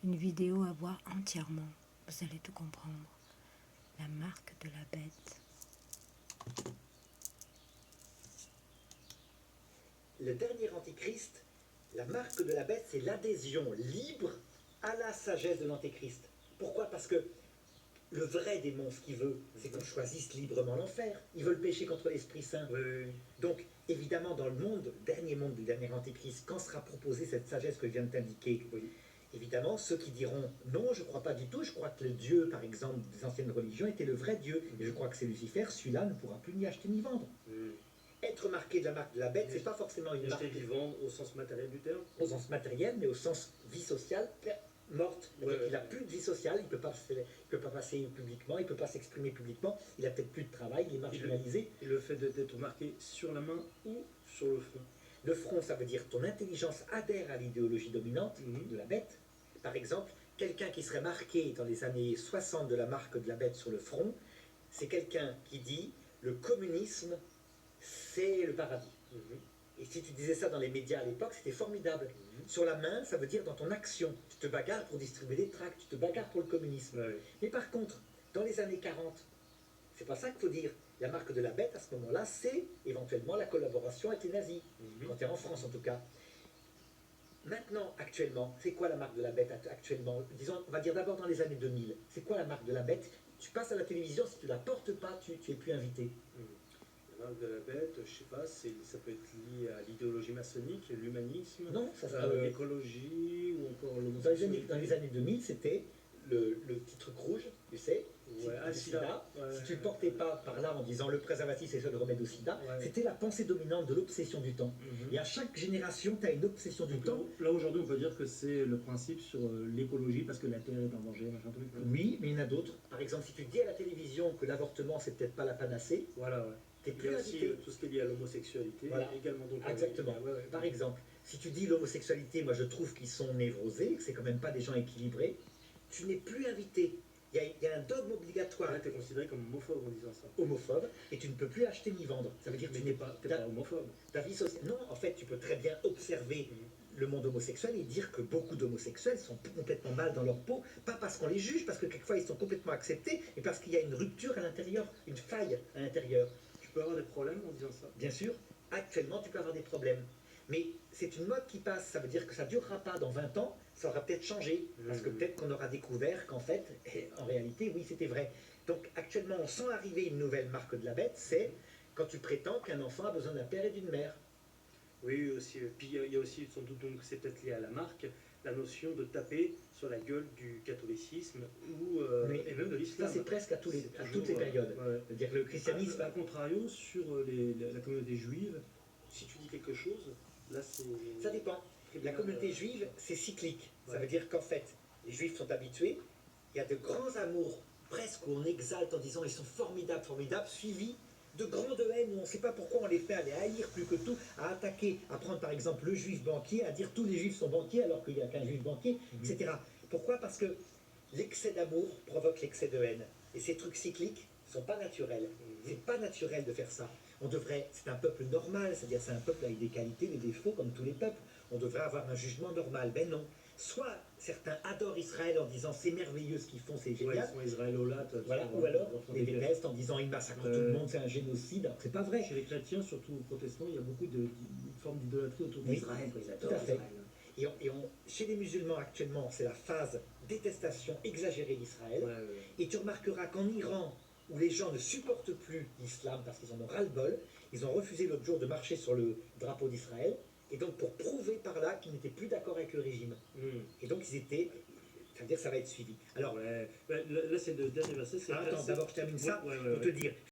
une vidéo à voir entièrement. Vous allez tout comprendre. La marque de la bête. Le dernier antéchrist, la marque de la bête, c'est l'adhésion libre à la sagesse de l'antéchrist. Pourquoi? Parce que le vrai démon, ce qu'il veut, c'est qu'on choisisse librement l'enfer. Il veut le péché contre l'Esprit Saint. Oui. Donc, évidemment, dans le monde du dernier antéchrist, quand sera proposée cette sagesse que je viens de t'indiquer, évidemment, ceux qui diront non, je ne crois pas du tout, je crois que le Dieu, par exemple, des anciennes religions était le vrai Dieu, et je crois que c'est Lucifer, celui-là ne pourra plus ni acheter ni vendre. Être marqué de la marque de la bête, c'est pas forcément une marque. Acheter vivant au sens matériel du terme. Au sens matériel, mais au sens vie sociale, morte. Il n'a plus de vie sociale, il ne peut pas passer publiquement, il ne peut pas s'exprimer publiquement, il n'a peut-être plus de travail, il est marginalisé. Et le fait d'être marqué sur la main ou sur le front. Le front, ça veut dire ton intelligence adhère à l'idéologie dominante de la bête. Par exemple, quelqu'un qui serait marqué dans les années 60 de la marque de la bête sur le front, c'est quelqu'un qui dit le communisme, c'est le paradis. Et si tu disais ça dans les médias à l'époque, c'était formidable. Sur la main, ça veut dire dans ton action. Tu te bagarres pour distribuer des tracts, tu te bagarres pour le communisme. Mais par contre, dans les années 40, c'est pas ça qu'il faut dire. La marque de la bête, à ce moment-là, c'est éventuellement la collaboration avec les nazis. Quand tu es en France, en tout cas. Maintenant, actuellement, c'est quoi la marque de la bête actuellement? Disons, on va dire d'abord dans les années 2000. C'est quoi la marque de la bête? Tu passes à la télévision, si tu la portes pas, tu es plus invité. La marque de la bête, je sais pas, ça peut être lié à l'idéologie maçonnique, l'humanisme, l'écologie ou encore l'homosexualité. Dans les années 2000, c'était le petit truc rouge, tu sais, le sida. Si tu ne le portais pas par là en disant le préservatif c'est le remède au sida, c'était la pensée dominante de l'obsession du temps. Et à chaque génération, tu as une obsession du temps. Là aujourd'hui, on peut dire que c'est le principe sur l'écologie parce que la Terre est en danger, machin truc. Oui, mais il y en a d'autres. Par exemple, si tu dis à la télévision que l'avortement c'est peut-être pas la panacée, t'es plus invité. Il y a aussi tout ce qui est lié à l'homosexualité, également. Donc, exactement. Par exemple, si tu dis l'homosexualité, moi je trouve qu'ils sont névrosés, que c'est quand même pas des gens équilibrés, tu n'es plus invité. Il y a un dogme obligatoire. Tu es considéré comme homophobe en disant ça. Homophobe, et tu ne peux plus acheter ni vendre. Ça veut dire que tu n'es pas homophobe. Ta vie sociale. Non, en fait, tu peux très bien observer le monde homosexuel et dire que beaucoup d'homosexuels sont complètement mal dans leur peau, pas parce qu'on les juge, parce que quelquefois ils sont complètement acceptés, mais parce qu'il y a une rupture à l'intérieur, une faille à l'intérieur. Tu peux avoir des problèmes en disant ça? Bien sûr, actuellement tu peux avoir des problèmes. Mais c'est une mode qui passe, ça veut dire que ça ne durera pas dans 20 ans, ça aura peut-être changé, parce que peut-être qu'on aura découvert qu'en fait, en réalité, oui, c'était vrai. Donc actuellement, on sent arriver une nouvelle marque de la bête, c'est quand tu prétends qu'un enfant a besoin d'un père et d'une mère. Oui, aussi. Puis il y a aussi, sans doute, donc c'est peut-être lié à la marque, la notion de taper sur la gueule du catholicisme et même de l'islam. Ça, c'est presque à toutes les périodes. C'est-à-dire le christianisme. A contrario, sur la communauté juive, si tu dis quelque chose, là c'est... Ça dépend. La communauté juive, c'est cyclique. Ça veut dire qu'en fait, les juifs sont habitués, il y a de grands amours, presque où on exalte en disant ils sont formidables, formidables, suivis de grandes haines où on ne sait pas pourquoi on les fait à les haïr plus que tout, à attaquer, à prendre par exemple le juif banquier, à dire tous les juifs sont banquiers alors qu'il n'y a qu'un juif banquier, etc. Pourquoi? Parce que l'excès d'amour provoque l'excès de haine. Et ces trucs cycliques ne sont pas naturels. C'est pas naturel de faire ça. C'est un peuple normal, c'est-à-dire c'est un peuple avec des qualités, des défauts comme tous les peuples. On devrait avoir un jugement normal. Ben non. Soit certains adorent Israël en disant c'est merveilleux ce qu'ils font, c'est génial. Ils sont israélo-lates. Voilà. Ou alors les détestent en disant ils massacrent tout le monde, c'est un génocide. C'est pas vrai. Chez les chrétiens, surtout protestants, il y a beaucoup de formes d'idolâtrie autour d'Israël. Tout à fait. Chez les musulmans actuellement, c'est la phase détestation exagérée d'Israël. Et tu remarqueras qu'en Iran, où les gens ne supportent plus l'islam parce qu'ils en ont ras-le-bol, ils ont refusé l'autre jour de marcher sur le drapeau d'Israël, et donc pour prouver par là qu'ils n'étaient plus d'accord avec le régime. Et donc ça veut dire que ça va être suivi. Alors, là c'est le dernier verset. Attends, d'abord je termine ça pour te dire.